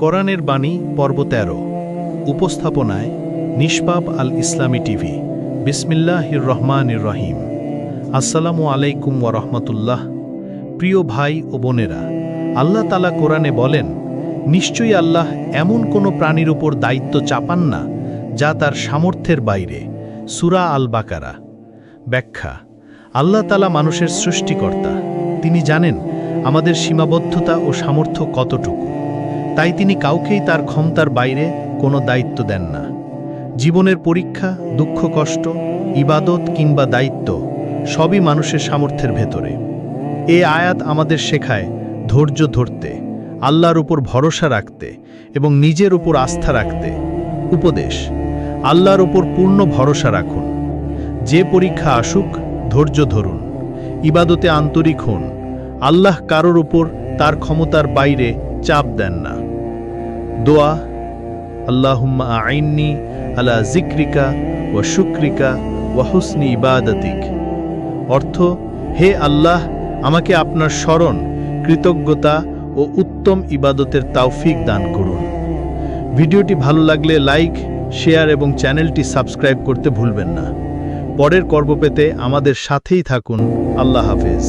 কোরআনের বাণী পর্ব ১৩ উপস্থাপনায় নিষ্পাপ আল ইসলামী টিভি। বিসমিল্লাহির রহমানির রহিম। আসসালামু আলাইকুম ওয়া রাহমাতুল্লাহ। প্রিয় ভাই ও বোনেরা, আল্লাহ তাআলা কোরআনে বলেন, নিশ্চয়ই আল্লাহ এমন কোনো প্রাণীর উপর দায়িত্ব চাপান না যা তার সামর্থ্যের বাইরে। সূরা আল বাকারা। ব্যাখ্যা: আল্লাহ তাআলা মানুষের সৃষ্টিকর্তা। তিনি জানেন আমাদের সীমাবদ্ধতা ও সামর্থ্য কতটুকু। তাই তিনি কাউকেই তার ক্ষমতার বাইরে কোনো দায়িত্ব দেন না। জীবনের পরীক্ষা, দুঃখ, কষ্ট, ইবাদত কিংবা দায়িত্ব সবই মানুষের সামর্থ্যের ভেতরে। এই আয়াত আমাদের শেখায় ধৈর্য ধরতে, আল্লাহর উপর ভরসা রাখতে এবং নিজের উপর আস্থা রাখতে। উপদেশ: আল্লাহর উপর পূর্ণ ভরসা রাখুন। যে পরীক্ষা আসুক, ধৈর্য ধরুন, ইবাদতে আন্তরিক হন। আল্লাহ কারোর উপর তার ক্ষমতার বাইরে চাপ দেন না। দোয়া: আল্লাহুম্মা আইন্নি আলা যিকরিকা ওয়া শুকরিকা ওয়া হুসনি ইবাদাতিক। অর্থ: হে আল্লাহ, আমাকে আপনার স্মরণ, কৃতজ্ঞতা ও উত্তম ইবাদতের তৌফিক দান করুন। ভিডিওটি ভালো লাগলে লাইক, শেয়ার এবং চ্যানেলটি সাবস্ক্রাইব করতে ভুলবেন না। পরের পর্ব পেতে আমাদের সাথেই থাকুন। আল্লাহ হাফেজ।